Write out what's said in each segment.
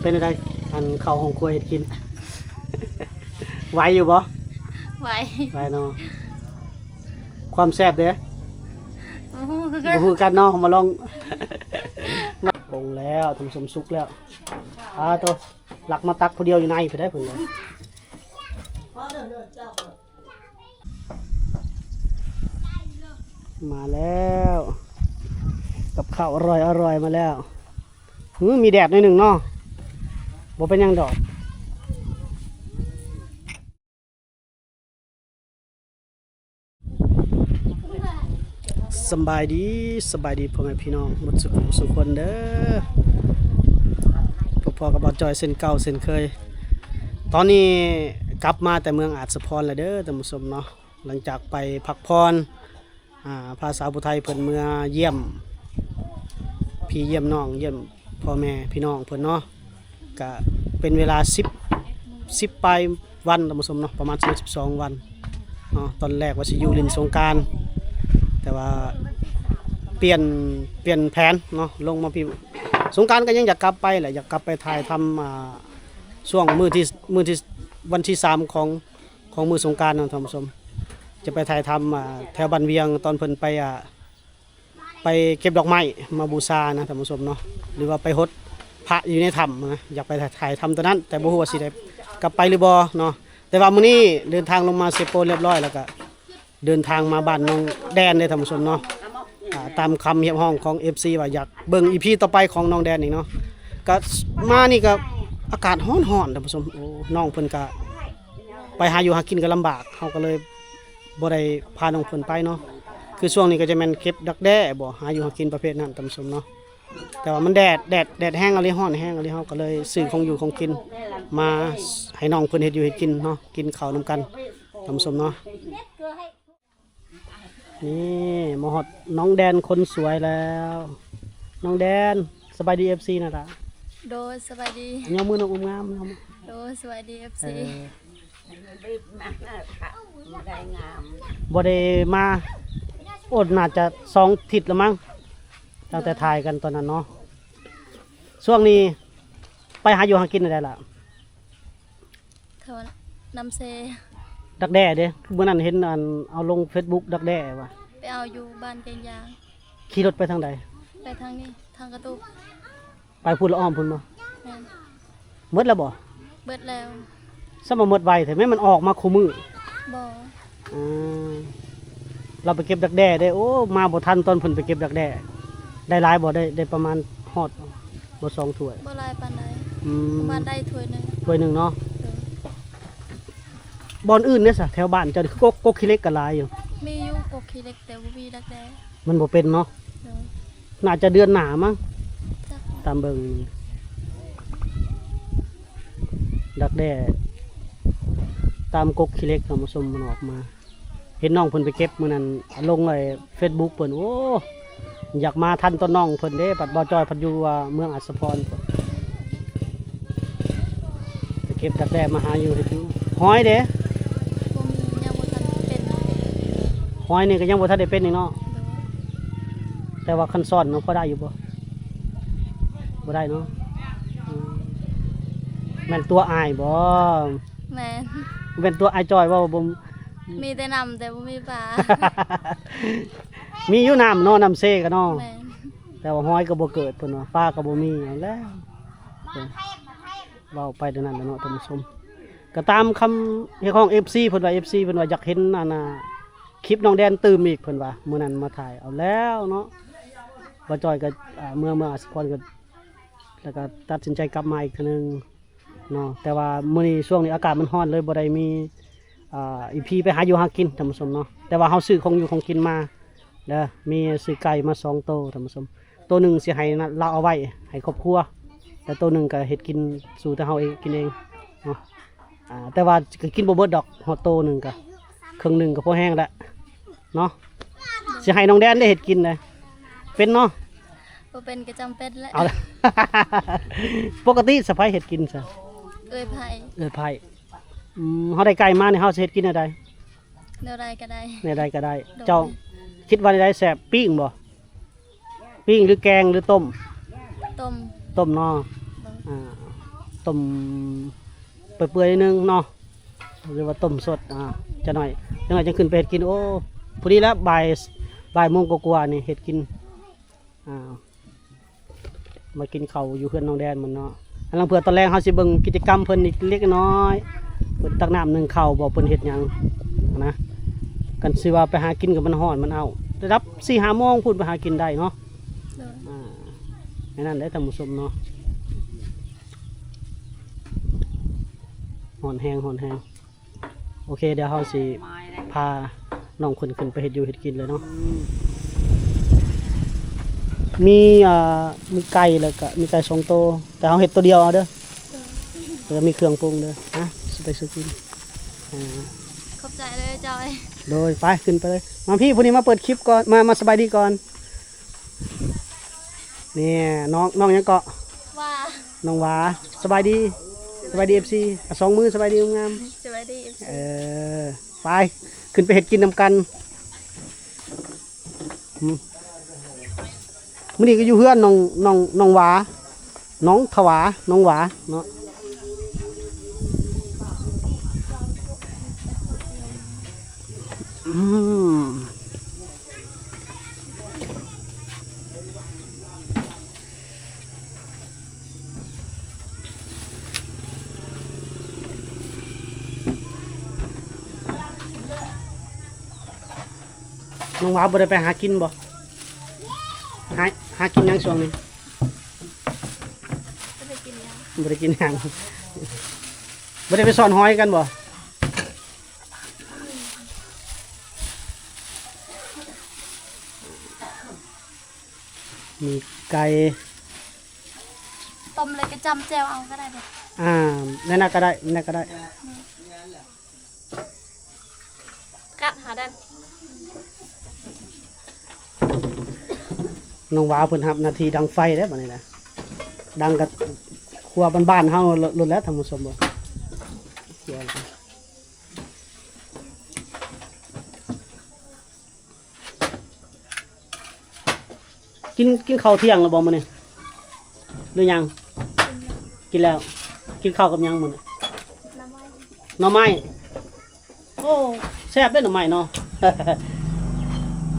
เป็นอะไรอันเข้าห้องครัวเฮ็ดกิน ไหวอยู่บ่ไหวเนาะความแซ่บเด้อ คือ บ่ฮู้กันเนาะมาลอง ปรุงแล้วทำสมสุกแล้วตัวหลักมาตักผู้เดียวอยู่ในไปได้เพิ่นเลยมาแล้วกับข้าวอร่อยมาแล้วมีแดดหน่อยหนึ่งเนาะบ่เป็นยังดอกสบายดีพ่อแม่พี่น้องหมดสุขคนเด้อพอๆกับบ่าวจอยเส้นเก่าเส้นเคยตอนนี้กลับมาแต่เมืองอาจสะพรแล้วเด้อท่านผู้ชมเนาะหลังจากไปพักผ่อนภาษาผู้ไทยเพิ่นเมื่อเยี่ยมพี่เยี่ยมน้องเยี่ยมพ่อแม่พี่น้องเพิ่นเนาะก็เป็นเวลา10ปลายวันท่านผู้ชมเนาะประมาณ12วันเนาะตอนแรกว่าสิอยู่ลินสงกรานต์แต่ว่าเปลี่ยนแผนเนาะลงมาพี่สงกรานต์ก็ยังอยากกลับไปแหละอยากกลับไปถ่ายทำช่วงมื้อที่วันที่3ของมื้อสงกรานต์นะท่านผู้ชมจะไปถ่ายทำแถวบ้านเวียงตอนเพิ่นไปเก็บดอกไม้มาบูชานะท่านผู้ชมเนาะหรือว่าไปฮดพระอยู่ในถ้ำนะอยากไปถ่ายทำตัวนั้นแต่บ่ฮู้ว่าสิได้กลับไปหรือบ่เนาะแต่ว่ามื้อนี้เดินทางลงมาเซโปเรียบร้อยแล้วก็เดินทางมาบ้านน้องแดนเลยท่านผู้ชมเนาะตามคำเรียกร้องของ FC ว่าอยากเบิ่ง EP ต่อไปของน้องแดนอีกเนาะก็มานี่ก็อากาศร้อนท่านผู้ชมโอ้น้องเพิ่นก็ไปหาอยู่หากินก็ลำบากเฮาก็เลยบ่ได้พาน้องเพิ่นไปเนาะคือช่วงนี้ก็จะแม่นเก็บดักแด้บ่หาอยู่หากินประเภทนั้นท่านผู้ชมเนาะแต่ว่ามันแดดแห้งอะไรร้อนแห้งอะไรเฮาก็เลยซื้อของอยู่ของกินมาให้น้องเพิ่นเฮ็ดอยู่เฮ็ดกินเนาะกินข้าวนํกันท่านผู้ชมเนาะนี่มาฮอดน้องแดนคนสวยแล้วน้องแดนสบายดี FC นะล่ะโดยสบายดียอมมือน้องงามโดยสบายดี FC บ่ได้มาอดน่าจะ2 ทิศแล้วมั้งตั้งแต่ถ่ายกันตอนนั้นเนาะช่วงนี้ไปหาอยู่หากินได้ล่ะเท่าน้ำเซดักแด้เด้เมื่อนั้นเห็นอันเอาลง Facebook ดักแด้ว่ะไปเอาอยู่บ้านเกงยางขี่รถไปทางใดไปทางนี้ทางกระตุกไปพุ่นละอ้อมพุ่นบ่หมดแล้วบ่เบิดแล้วซะมาหมดไวแต่แม่มันออกมาคู่มือบ่เราไปเก็บดักแด้ได้โอ้มาบ่ทันตอนเพิ่นไปเก็บดักแด้ได้หลายบ่ได้ประมาณฮอดบ่2 ถ้วยบ่หลายปานใดประมาณได้ถ้วยนึงเนาะบ่อนอื่นเนี่ยซะแถวบ้านเจ้ากกขี้เล็กก็หลายอยู่มีอยู่กกขี้เล็กแต่บ่มีดักแด้มันบ่เป็นเนาะน่าจะเดือนหน้ามั้งตามเบิ่งดักแด้ตามกกขี้เล็กท่านผู้ชมมันออกมาเห็นน้องเพิ่นไปเก็บมื้อนั้นลงไอ้ Facebook เพิ่นโอ้อยากมาทันต้นน้องเพิ่นเด้ปัดบ่จอยพัดอยู่เมืองอัศพรไปเก็บดักแด้มาหาอยู่เฮ็ดอยู่หอยเด้บ่มียังบ่ทันเป็นหอยนี่ก็ยังบ่ทันได้เป็นอีกเนาะแต่ว่าคันซ่อนเนาะพอได้อยู่บ่ได้เนาะแม่นตัวอายบ่แม่นเป็นตัวอายจอยบ่บ่มีแต่น้ำแต่บ่มีปลา มีอยู่น้ำเนาะน้ำเซก็เนาะแต่ว่าหอยก็บ่เกิดเพิ่นว่าปลาก็บ่มีเอาแล้วเว้าไปเดี๋ยวนั้นเนาะท่านผู้ชมก็ตามคำเรียกของ FC เพิ่นว่า FC เพิ่นว่าอยากเห็นอันน่ะคลิปน้องแดนตื่มอีกเพิ่นว่ามื้อนั้นมาถ่ายเอาแล้วเนาะบ่จอยก็เมื่ออัศพรก็แล้วก็ตัดสินใจกลับมาอีกทีนึงเนาะแต่ว่ามื้อนี้ช่วงนี้อากาศมันร้อนเลยบ่ได้มีอีพีไปหาอยู่หากินท่านผู้ชมเนาะแต่ว่าเขาซื้อของอยู่ของกินมาเด้อมีซื้อไก่มา2 โตท่านผู้ชมตัวหนึ่งสิให้เราเอาไว้ให้ครอบครัวแต่ตัวหนึ่งก็เฮ็ดกินสู่แต่เฮาเองกินเองเนาะแต่ว่าก็กินบ่เบิดดอกฮอดโตหนึ่งก็ครึ่งหนึ่งก็พอแห้งแล้วเนาะสิให้น้องแดนได้เฮ็ดกินเลยเป็นเนาะบ่เป็นก็จำเป็นแล้วเอาละ ปกติสะใภ้เฮ็ดกินซะเอ้ยไผเขาได้ไก่มาเนี่ยเขาเฮ็ดกินอะไรแนวใดก็ได้เจ้าคิดว่าได้แซ่บปิ้งบ่ปิ้งหรือแกงหรือต้มเนาะ ต้มเปื่อยๆนิดนึงเนาะหรือว่าต้มสดจะหน่อยจะขึ้นไปเฮ็ดกินโอ้พอดีแล้วบ่ายโมงกว่าๆนี่เฮ็ดกินมากินข้าวอยู่เพื่อนน้องแดนมันเนาะอันลังเผื่อตอนแรกเฮาสิเบิ่งกิจกรรมเพิ่นอีกเล็กน้อยเพิ่นตักน้ำนึ่งข้าวบ่เพิ่นเฮ็ดหยังนะกันสิว่าไปหากินกับมันร้อนมันเอาระดับ 4-5 โมงพูดไปหากินได้เนาะ โดย นั่นได้ท่านผู้ชมเนาะหอนแห้งโอเคเดี๋ยวเราสิพาน้องคนขึ้นไปเฮ็ดอยู่เฮ็ดกินเลยเนาะมีไก่แล้วก็มีไก่2 ตัวแต่เราเฮ็ดตัวเดียวเอาเด้อแล้วมีเครื่องปรุงเด้อสิไปซื้อกินขอบใจเลยจอย โดยไปขึ้นไปเลยมาพี่ผู้นี้มาเปิดคลิปก่อนมาสบายดีก่อนเนี่ยน้องยังเกาะ ว่า น้องหวาสบายดีFC 2 มือสบายดีงาม สวัสดี ไปขึ้นไปเห็ดกินนำกันมื้อนี้ก็อยู่เพื่อนน้องหวาน้องถวาน้องหวาเนาะน้องหวาบ่ได้ไปหากินบ่หากินหยังช่วงนี้ จะไปกินยัง บ่ได้กินหยังบ่ได้ไปซ่อนหอยกันบ่มีไก่ ต้มเลยก็จำแจวเอาก็ได้เลย นั่นน่ะก็ได้กัดหาดัน น้องหวาเพิ่นรับหน้าที่ดังไฟแล้วบัดนี้นะดังกับครัวบ้านๆเฮาลดแล้วท่านผู้ชมบ่เกี่ยวกันกินข้าวเที่ยงแล้วบ่มื้อนี้หรือยังกินแล้วกินข้าวกับหยังมื้อนี้ น้ำไม้ หน่อไม้โอ้แซ่บเด้อหน่อไม้เนาะ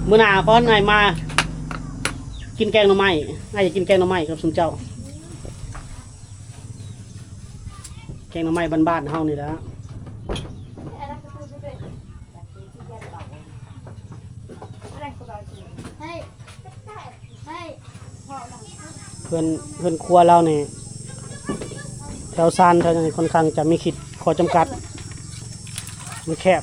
มื้อหน้าพอนายมากินแกงหน่อไม้จะกินแกงหน่อไม้กับซุมเจ้าแกงหน่อไม้บ้านๆเฮานี่แหละ ให้เพื่อนครัวเราเนี่ยแถวซานแถวนี้ค่อนข้างจะมีขีดข้อจำกัดมันแคบ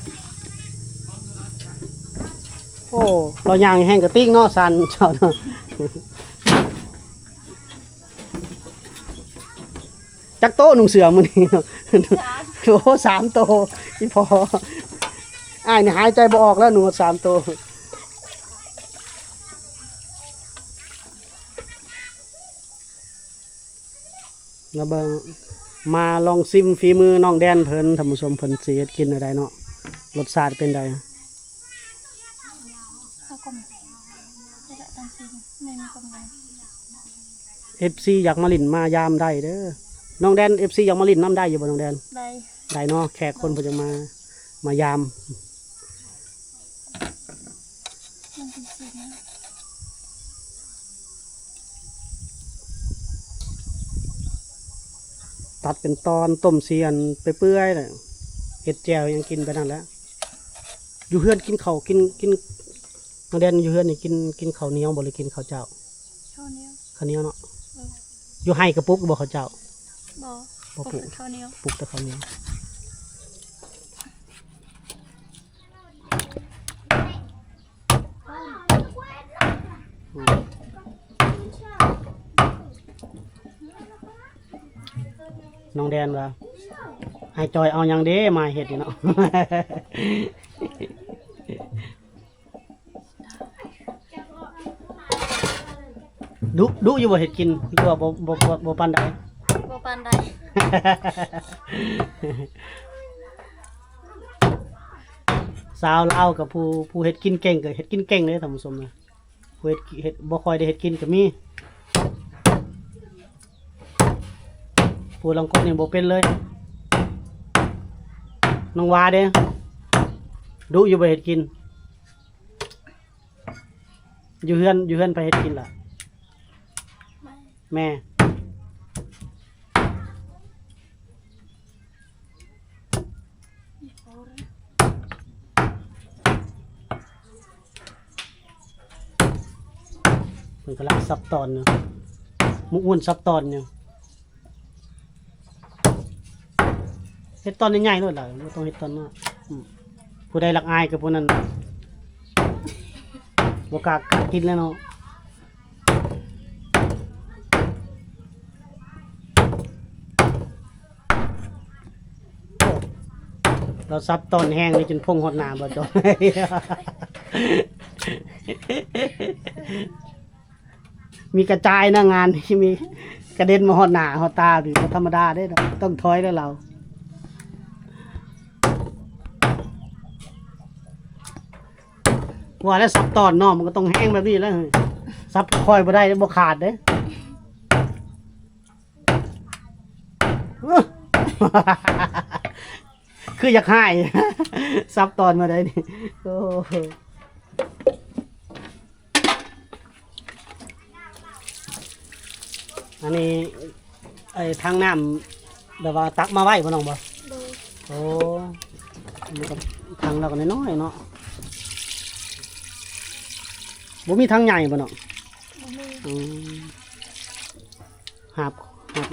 โอ้เราย่างแห้งกระติ้งเนาะซานเจ้าเนาะจักโต๊ะหนุ่งเสือมื้อนี้เนาะโอ้3 โต๊ะอีพออ้ายนี่หายใจบ่ออกแล้วหนู3 โต๊ะแล้วเบิ่งมาลองซิมฝีมือน้องแดนเพิ่นท่านผู้ชมเพิ่นสิเฮ็ดกินอะไรเนาะรสชาติเป็นได ข้าวกลมจะได้ตั้งซีไม่มีกลมเลย FC อยากมาลิ้นมายามได้เด้อน้องแดน FC อยากมาลิ้นน้ำได้อยู่บ่น้องแดน ได้ ได้เนาะแขกคนเพิ่นจะมายาม มันเป็นซีนะ ตัดเป็นตอนต้มเสียนไปเปื่อยเลยเห็ดแจ่วยังกินไปนั่นแหล้วอยู่เฮือนกินข้าวกินน้องแดนอยู่เฮือนนี่กินข้าวเหนียวบ่หรือกินข้าวเจ้า ข้าวเหนียว ข้าวเหนียวเนาะอยู่ให้กระปุกบ่ข้าวเจ้า บ่ บ่ปลูก ข้าวเหนียว ปลูกแต่ข้าวเหนียวน้องแดนว่าให้จอยเอาหยังเด้มาเห็ดนี่เนาะ ดุอยู่บ่เห็ดกินหรือว่าบ่ปานใด บ่ปานใด สาวลาวกับผู้เฮ็ดกินเก่งก็เฮ็ดกินเก่งเลยท่านผู้ชมนะผู้เฮ็ดบ่ค่อยได้เฮ็ดกินก็มี ปูลังกดนี่บ่เป็นเลยน้องวาเด้ดุอยู่ไปเฮ็ดกินอยู่เฮือนไปเฮ็ดกินล่ะ ไม่ แม่มีโฟร์ มันกำลังซับตอนอยู่มุกมุ่นซับตอนอยู่เฮ็ดตอนใหญ่ๆนู่นล่ะบ่ต้องเฮ็ดตอนน้อยผู้ใดรักอายกับผู้นั้นบ่กล้ากินแล้วเนาะเราซับตอนแห้งนี่จนพงหดหน้าบ่จบ มีกระจายหน้างาน ที่มีกระเด็นมาหดหน้าหดตาดิธรรมดาได้ดอกต้องถอยได้เราว่าแล้วซับตอนเนาะมันก็ต้องแห้งแบบนี้แล้วเฮ้ยซับค่อยบ่ได้บ่ขาดเด้ คืออยากให้ ซับตอนมาได้นี่โอ้โหอันนี้ไอ้ทางน้ำแบบว่าตักมาไว้พ่น้องบ่ โดย โอ้มันก็ทางเราก็น้อยๆเนาะบ่มีทางใหญ่บ่เนาะ บ่มี อืมหาบ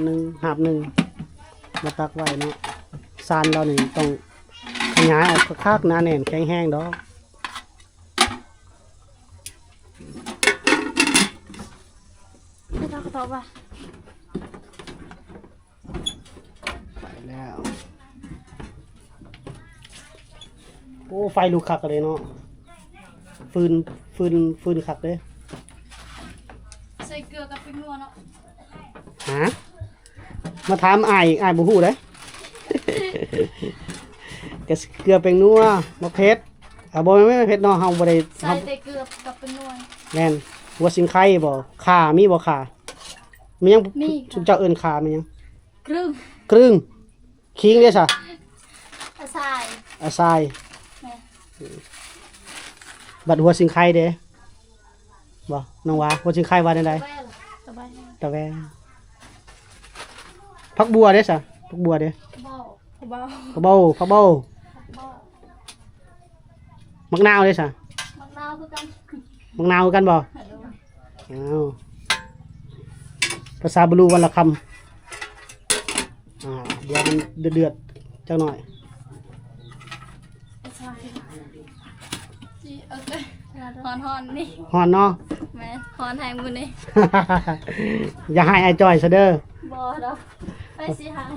หนึ่งมาตักไว้เนาะซานเรานี่ต้องขยายออกคักๆหนาแน่นแข็งแห้งดอก ไม่ต้องกระตอบว่ะ ไปแล้วโอ้ไฟลุกคักเลยเนาะฟืนคักเลย ใส่เกลือกับพริกนัวเนาะ ฮะมาถามอ้ายบ่ฮู้เด้ กะเกลือแป้งนัวมะเผ็ดบ่แม่นเผ็ดเนาะเฮาบ่ได้ ใส่แต่เกลือกับพริกนัว แม่นหัวสิงไข่บ่ข่ามีบ่ข่ามียัง มี ชุมเจ้าเอิ้นข่ามียัง ครึ่ง ครึ่งคิงเด้ซะ อาใส่ อาซาย แม่ บัดหัวสิงไข่เด้บ่น้องว่าหัวสิงไข่ว่าได้ได แว่เหรอสบายแน่ ตะแวงผักบัวเด้ซะผักบัวเด้ เบาเบา ผักเบ้า เบา มักนาวเด้ซะ มะนาวคือกัน มักนาวคือกันบ่ โดย อ้าวภาษาบรูวันละคำเดี๋ยวมันเดือดๆจังหน่อย อาใส่จีโอเคฮอนนี่ ฮอนเนาะ แม่ฮอนให้มือนี่ อย่าให้ไอ้จอยซะเด้อ บ่ดอกไปสิหาย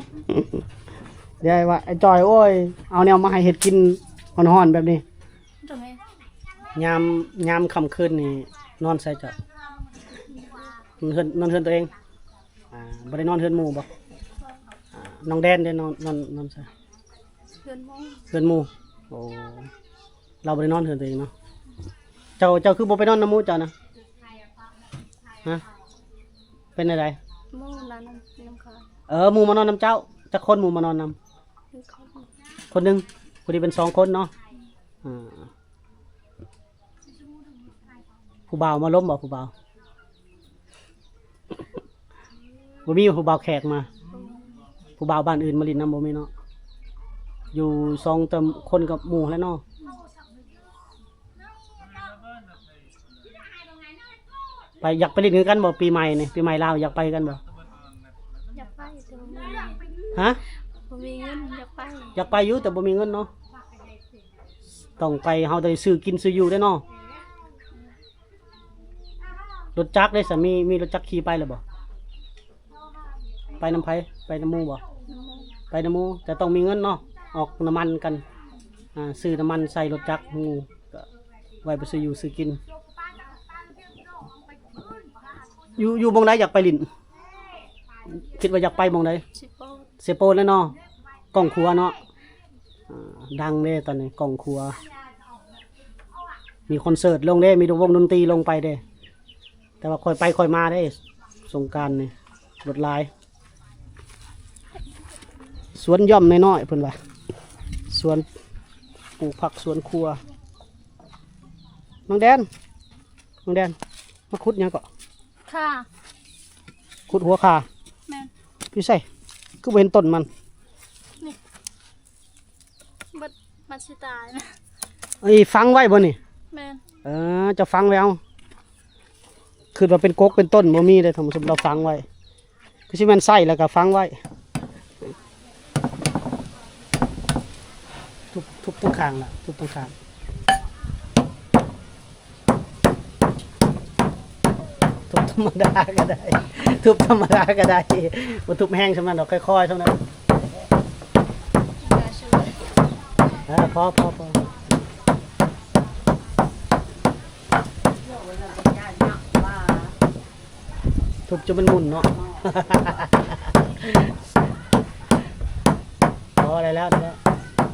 เดี๋ยวว่าไอ้จอยโอ้ยเอาแนวมาให้เฮ็ดกินฮอนๆแบบนี้ ทำไม ยามค่ำคืนนี่นอนใส่จ้ะนอนเฮือนตัวเองบ่ได้นอนเฮือนหมู่บ่น้องแดนได้นอนใส่ เพื่อนมอง เฮือนหมู่โอ้เราบ่ได้นอนเฮือนตัวเองเนาะเจ้าคือบ่ไปนอนน้ำหมู่เจ้านะฮะเป็นอะไร มองนั้นน้ำขาด หมู่มานอนน้ำเจ้าจักคนหมู่มานอนนำ คือเขา คนหนึงผู้นี้เป็น2คนเนาะผู้บ่าวมาล้มบ่ผู้บ่าวบ่มีผู้บ่าวแขกมาผู้บ่าวบ้านอื่นมาลินน้ำบ่มีเนาะอยู่2เติมคนกับหมู่แล้วเนาะไปอยากไปเล่นกันบ่ปีใหม่นี่ปีใหม่ลาวอยากไปกันบ่ อยากไปแต่บ่มี ฮะ บ่มีเงินอยากไป อยากไปอยู่แต่บ่มีเงินเนาะต้องไปเฮาได้ซื้อกินซื้ออยู่ได้เนาะรถจักรได้สามีรถจักรขี่ไปเลยบ่ไปน้ำไผไปน้ำหมูบ่ไปน้ำหมูแต่ต้องมีเงินเนาะออกน้ำมันกันซื้อน้ำมันใส่รถจักรหมูก็ไว้ไปซื้ออยู่ซื้อกินอยู่หมองใดอยากไปลินคิดว่าอยากไปหมองใด สิโป้ เซโปนแล้วเนาะกล่องครัวเนาะดังเด้ตอนนี้กล่องครัว มีคอนเสิร์ตลงเด้มีวงดนตรีลงไปเด้แต่ว่าค่อยไปค่อยมาได้สงกรานต์นี่รถลาย วนย่อมน้อยๆเพิ่นว่าสวนปลูกผักสวนครัวน้องแดนมาขุดหยังก็ ค่ะ ขุดหัวคา แม่น พี่ใส่คือบ่เห็นต้นมัน บัดมันสิตายนะ ไอ้ฟังไว้บ่นี่ แม่น จะฟังไว้เอาคือว่าเป็นกกเป็นต้นบ่มีเลยท่านผู้ชมเราฟังไว้คือสิแม่นใส่แล้วก็ฟังไว้ทุบตรงข้างล่ะทุบตรงข้างทุบธรรมดาก็ได้ทุบธรรมดาก็ได้บ่ทุบแห้งสำนั้นดอกค่อยๆเท่านั้นพอทุบจนมันหมุนเนาะ พออะไรแล้ว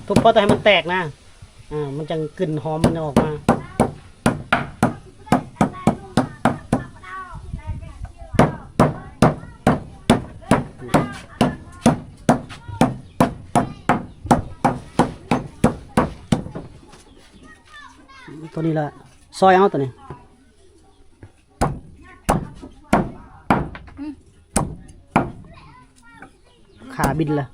ทุบเพราะแต่ให้มันแตกนะมันจังกลิ่นหอมมันจะออกมาตัวนี้ละซอยเอาตัวนี้ขาบินละ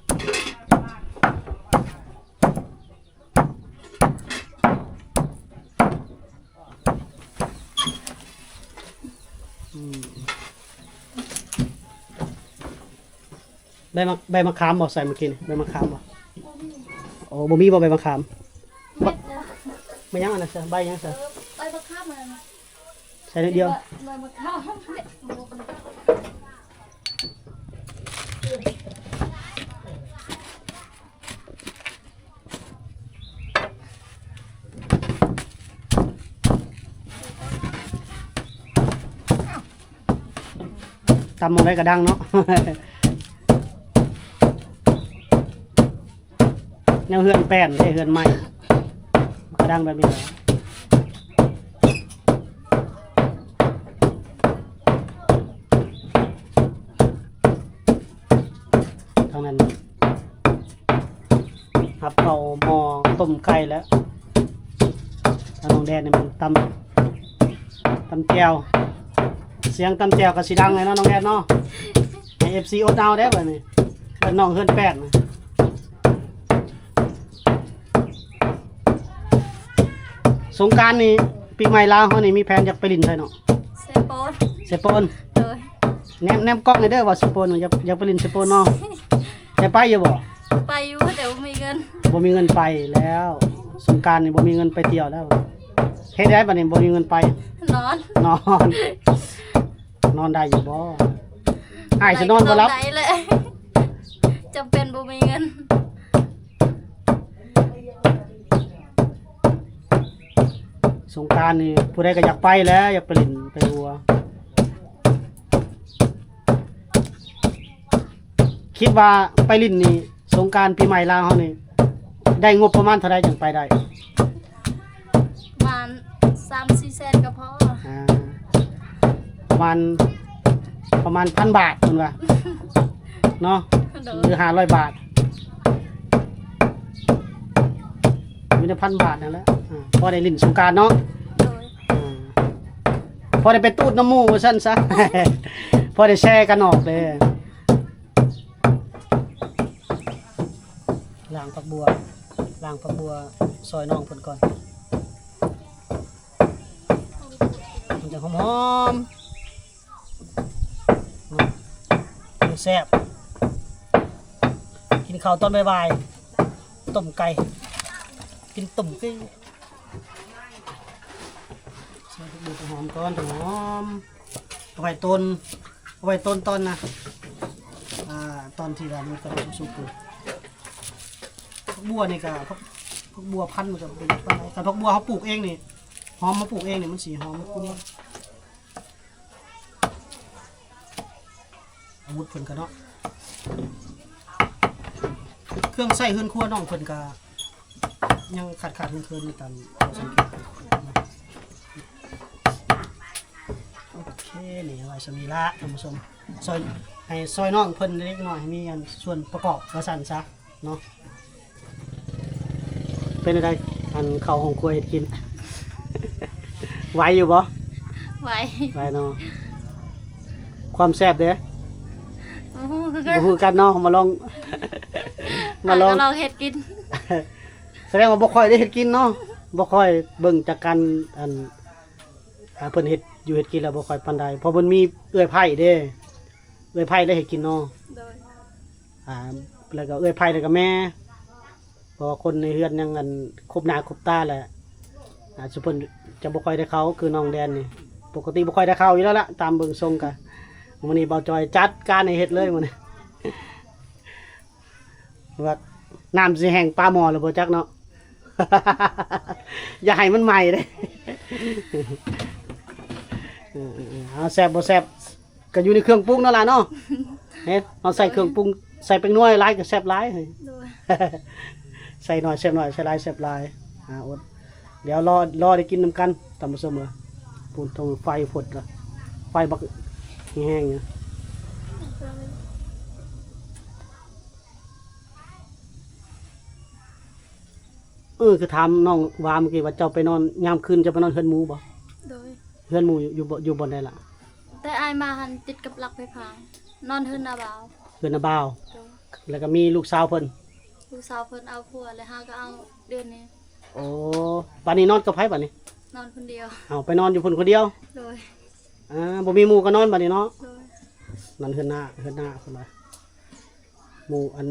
ใบมะขามบ่ใส่เมื่อกี้นี่ใบมะขามบ่โอ้บ่มีบ่ใบมะขาม เม็ดเด้อ ไม่ยังอันนั้นซะใบยังซะ ไปบักข้ามมา ใส่นิดเดียว ใบบักข้ามเม็ด ตำลงได้กระดังเนาะ แนวเฮือนแป้นได้เฮือนใหม่กระดังแบบนี้แหละทางนั้นครับเอาหม้อต้มไก่แล้วทางน้องแดนนี่มันตำแก้วเสียงตำแก้วกับสีดังเลยเนาะน้องแดนเนาะให้ FC อดเอาได้บ่นี่เป็นน้องเฮือนแป้นนะสงกรานต์นี่ปีใหม่ลาวเฮานี่มีแผนอยากไปลินไสเนาะ เซโปน เซโปน เลย แนมกล้องเลยเด้อว่าเซโปนอยากไปลินเซโปนเนาะได้ไปอยู่บ่ ไปอยู่แต่ว่ามีเงิน บ่มีเงินไปแล้วสงกรานต์นี่บ่มีเงินไปเที่ยวแล้วเฮ็ดได้บัดนี้บ่มีเงินไป นอน นอนนอนได้อยู่บ่อ้ายสินอนบ่หลับ ไหนเลยจำเป็นบ่มีเงิน สงกรานต์นี่ผู้ใดก็อยากไปแล้วอยากไปลินไปหัวคิดว่าไปลินนี่สงกรานต์ปีใหม่ลาวเฮานี่ได้งบประมาณเท่าใดจึงไปได้ ประมาณ3-4 แสนก็พอ อ่าประมาณ1,000 บาทคุณว่าเนาะหรือ500 บาทมีแต่1,000 บาทนั่นแหละพอได้ลิ้นสงกรานต์เนาะ โดย พอได้ไปตูดน้ำหมูว่าซั่นซะ พอได้แชร์กันออกเลยล้างผักบัวซอยน้องเพิ่นก่อนมันจะหอมๆเนาะมันแซ่บกินข้าวตอนบ่ายๆต้มไก่กินต้มไก่ใส่ผักบัวหอมก่อนหอมเอาไว้ต้นตอนนะตอนที่เรามันกำลังสุกๆผักบัวนี่ก็ผักบัวพันธุ์มันจะเป็นปานใดแต่ผักบัวเขาปลูกเองนี่หอมมาปลูกเองนี่มันสีหอมคุณอาวุธเพิ่นก็เนาะเครื่องใส่เฮือนครัวน้องเพิ่นก็ยังขาดเคินๆตามสังเกตโอเคนี่ไว้สมีละท่านผู้ชมซอยให้ซอยน้องเพิ่นเล็กน้อยให้มีอันส่วนประกอบว่าซั่นซะ เนาะเป็นอะไรอันเข้าห้องครัวเฮ็ดกิน ไหวอยู่บ่ ไหว ไหวเนาะความแซ่บเด้อ โอ้โหคือ บ่ฮู้กันเนาะมาลอง มาลอง ลองเฮ็ดกิน แสดงว่าบ่ค่อยได้เฮ็ดกินเนาะบ่ค่อยเบิ่งจากการอันเพิ่นเฮ็ดอยู่เฮ็ดกินแล้วบ่ค่อยปานใดเพราะเพิ่นมีเอื้อยไผ่เด้เอื้อยไผ่ได้เฮ็ดกินเนาะ โดย แล้วก็เอื้อยไผ่แล้วก็แม่เพราะว่าคนในเฮือนยังอันคบหน้าคบตาแหละสุเพิ่นจะบ่ค่อยได้เข้าคือน้องแดนนี่ปกติบ่ค่อยได้เข้าอยู่แล้วล่ะตามเบิ่งทรงกะมื้อนี้เบาจอยจัดการให้เฮ็ดเลยมื้อนี้ ว่าน้ำสิแห้งปลาหม้อแล้วบ่จักเนาะ อย่าให้มันใหม่เด้ เอาแซ่บบ่แซ่บก็อยู่ในเครื่องปรุงนั่นล่ะเนาะ เฮ็ดเอาใส่เครื่องปรุงใส่เป็นหน่วยหลายก็แซ่บหลาย เฮ้ย โดย ใส่หน่อยแซ่บหน่อยใส่หลายแซ่บหลายอดเดี๋ยวรอได้กินนํกันตามเสมอปูนตรงไฟฝดละไฟบักแห้งๆคือถามน้องว่าเมื่อกี้ว่าเจ้าไปนอนยามคืนจะไปนอนเฮือนหมูบ่ โดย เฮือนหมูอยู่บนใดล่ะ แต่อายมาหันติดกับหลักไฟฟ้านอนเฮือนนาบ่าว เฮือนนาบ่าว โดย แล้วก็มีลูกสาวเพิ่น ลูกสาวเพิ่นเอาผัวแล้วหาก็เอาเดือนนี้ โอ้บัดนี้นอนกับไผบัดนี้ นอนคนเดียว เอาไปนอนอยู่เพิ่นคนเดียว โดย บ่มีหมู่ก็นอนบัดนี้เนาะ โดย นั่นเฮือนหน้าเพิ่นว่าหมู่อัน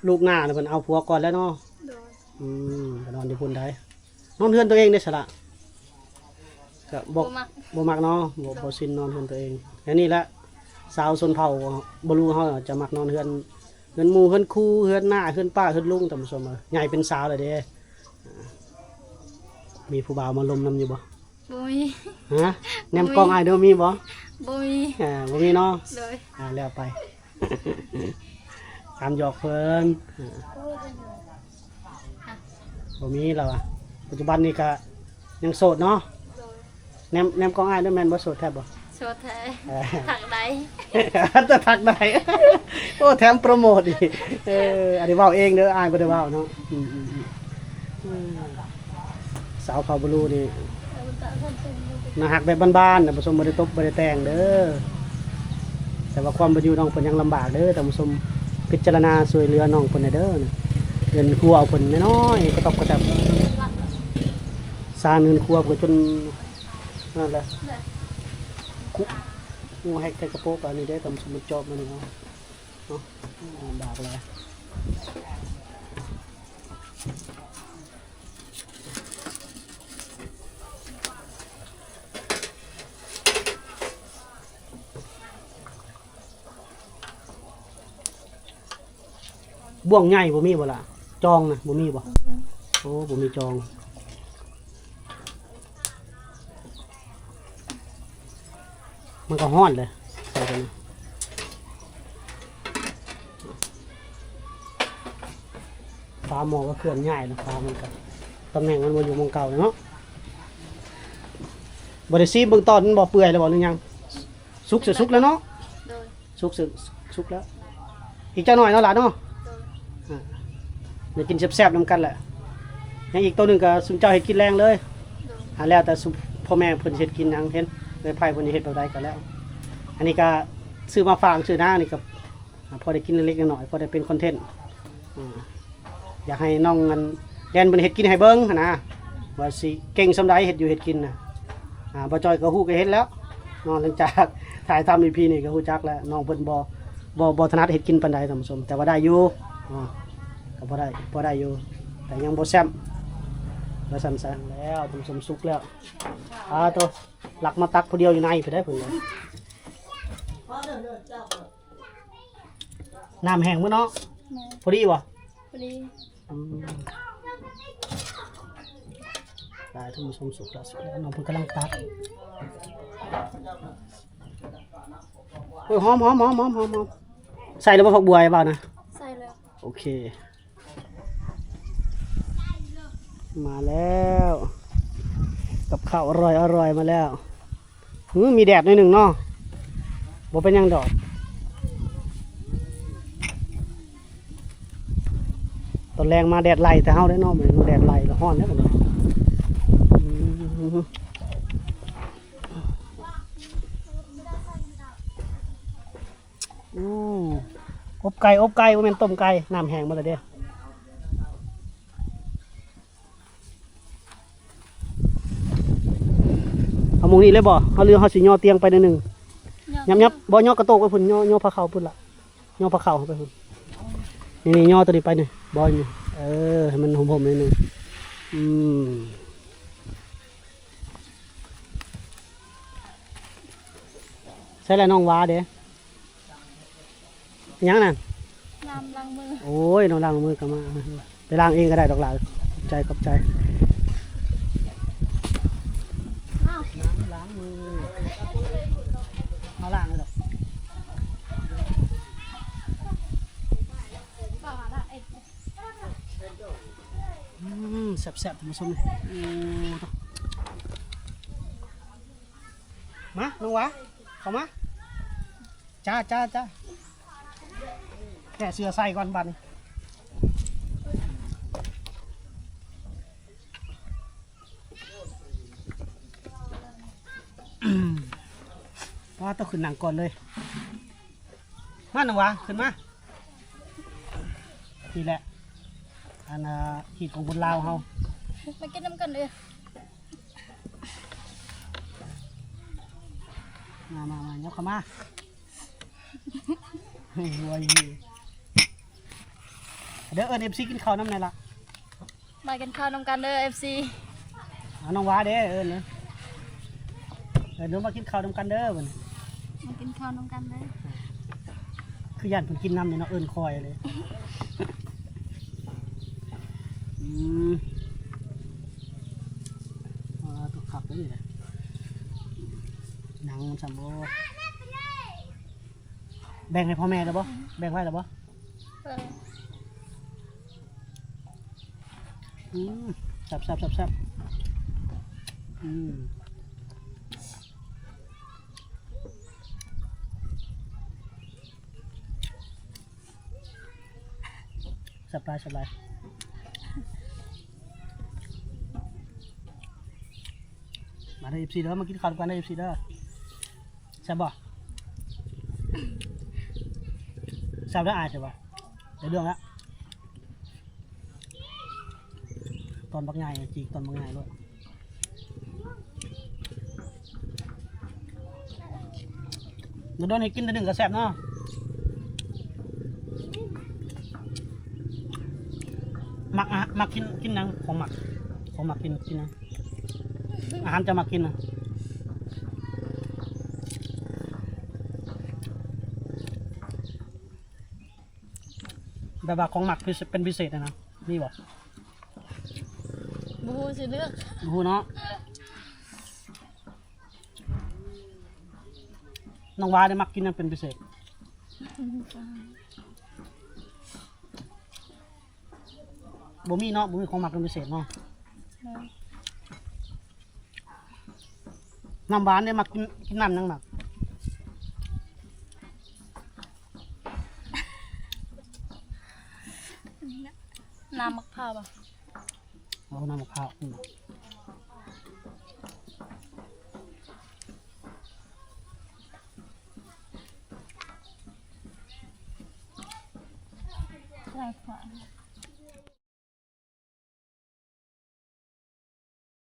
ลูกหน้าน่ะเพิ่นเอาผัวก่อนแล้วเนาะ โดย ไปนอนอยู่พุ่นได้นอนเฮือนตัวเองได้สละก็บ่ บ่มัก บ่มักเนาะบ่ชินนอนเฮือนตัวเองแค่นี้แหละสาวชนเผ่าบ่รู้เฮาจะมักนอนเฮือนหมู่เฮือนคู่เฮือนหน้าเฮือนป้าเฮือนลุงตามผู้ชมใหญ่เป็นสาวแล้วเด้มีผู้บ่าวมาลมนำอยู่บ่ บ่มี ฮะแนมกล้องอ้ายเด้อมีบ่ บ่มี บ่มีเนาะ โดย แล้วไป ตามหยอกเพิ่นบ่มีแล้วอ่ะปัจจุบันนี้ก็ยังโสดเนาะ โดย แนมกล้องอ้ายเด้อแม่นบ่โสดแท้บ่ โชว์แท้ถักใด จะทักได้ โอ้แถมโปรโมทอีกอันนี้เว้าเองเด้ออ้ายบ่ได้เว้าเนาะสาวเขาบ่รู้นี่น่าฮักแบบบ้านๆน่ะผสมบ่ได้ตบบ่ได้แต่งเด้อแต่ว่าความบ่อยู่น้องเพิ่นยังลำบากเด้อท่านผู้ชมพิจารณาช่วยเหลือน้องเพิ่นให้เด้อนะเงินครัวเอาเพิ่นน้อยๆก็ตบกระแทบสร้างเงินครัวเพิ่นจนนั่นแหละคุงูแฮกแต่กระโปรงอันนี้ได้อท่านผู้ชมมันจอบมันเนาะลำบากเลยบ่วงใหญ่บ่มีบ่ล่ะจองนะบ่มีบ่โอ้บ่มีจองมันก็ฮ้อนเลยใส่กันนะฟ้าหมอก็เคลื่อนง่ายนะฟ้ามันก็ตำแหน่งมันบ่อยู่หมองเก่าเลยเนาะบ่ได้ซีเบิ่งตอนมันบ่เปื่อยแล้วบ่หรือยังสุกสิสุกแล้วเนาะ โดย สุกแล้วอีกจักหน่อยเนาะล่ะเนาะ โดย เดี๋ยวกินแซ่บๆนำกันแหละยังอีกตัวหนึ่งก็สุนเจ้าเห็ดกินแรงเลย โดย แล้วแต่สุพ่อแม่เพิ่นเห็ดกินหยังเห็นเลยไผ่เพิ่นเห็ดแบบใดก็แล้ว อันนี้ก็ซื้อมาฝากซื้อหน้านี่ก็พอได้กินเล็กๆน้อยๆพอได้เป็นคอนเทนต์อยากให้น้องมันแดนเพิ่นเห็ดกินให้เบิ่งหั้นนะว่าสิเก่งสำใดเห็ดอยู่เห็ดกินน่ะบ่จอยก็ฮู้ก็เห็นแล้วน้องหลังจากถ่ายทำ EP นี่ก็ฮู้จักแล้วน้องเพิ่นบ่ถนัดเห็ดกินปานใดท่านผู้ชมแต่ว่าได้อยู่ก็พอได้อยู่แต่ยังบ่แซ่บแล้วสั่นซะแล้วทำสมสุกแล้วตัวหลักมาตักผู้เดียวอยู่ในไปได้เพิ่นเลยน้ำแห้งมื้อเนาะ แม่ พอดีบ่ พอดี ได้ทำสมสุกแล้วน้องเพิ่นกำลังตักโอ้ยหอมใส่แล้วบ่ฝักบัวให้เปล่านะ ใส่แล้ว โอเคมาแล้วกับข้าวอร่อยมาแล้วมีแดดหน่อยหนึ่งเนาะบ่เป็นหยังดอก ตอนแรงมาแดดไล่แต่เฮาได้เนาะเหมือนแดดไล่ก็ฮ้อนแล้วบัดนี้อบไก่บ่แม่นต้มไก่น้ำแห้งบ่ล่ะเด้เอาหมองนี้เลยบ่เฮาเรือเฮาสิย่อเตียงไปหน่อยหนึงยับบ่ย่อกระโตกไปพุ่นย่อผ้าขาวพุ่นล่ะย่อผ้าขาวไปพุ่นนี่ย่อตัวนี้ไปนี่บ่นี่ให้มันห่มๆหน่อยหนึงใช่แล้วน้องว้าเด้ยังนั่น น้ำล้างมือ โอ้ยน้องล้างมือก็มาไปล้างเองก็ได้ดอกหลาขอบใจอ้าว ล้างมือมาล้างเลยดอก ป่าละไอ้ แซ่บๆท่านผู้ชมเลยมาน้องวะเข้ามาจ้าแกะเสื้อใส่ก่อนบัดนว่าต้องขึ้นหนังก่อนเลยมาน้องวะขึ้นมานี่แหละอันขีดของบนลาวเฮา มากินน้ำกันเลย มาเดี๋ยวเข้ามาวัวยีเดี๋ยวFC กินข้าวน้ำไหนล่ะ มากินข้าวน้ำกันเด้อ FC น้องว้าเด้เนาะเดี๋ยวมากินข้าวน้ำกันเด้อบัดนี้ มากินข้าวน้ำกันเด้อ คือยันเพิ่นกินน้ำเนี่ยเนาะคอยเลยตุกขับได้เลยหนังมันสัมโบแบ่งให้พ่อแม่แล้วบ่แบ่งไว้แล้วบ่แซ่บสบายมาได้ FC เด้อมากินข้าวกันได้ FC เด้อแซ่บบ่แซ่บได้อายใช่ป่ะได้เรื่องละตอนบักใหญ่จีกตอนบักใหญ่ด้วยเดี๋ยวโดนให้กินแต่หนึ่งก็แซ่บเนาะมักกินนังของหมักกินนะอาหารจะมากินนะแบบว่าของหมักเป็นพิเศษนะนี่บอก บูสิเลือก หูเนาะน้องวาได้มักกินนั่นเป็นพิเศษบ่มีเนาะบ่มีของหมักเป็นพิเศษเนาะน้ำหวานได้มักกินน้ำนังหมัก น้ำมะพร้าวป่ะ เอาน้ำมะพร้าวใช่ค่ะ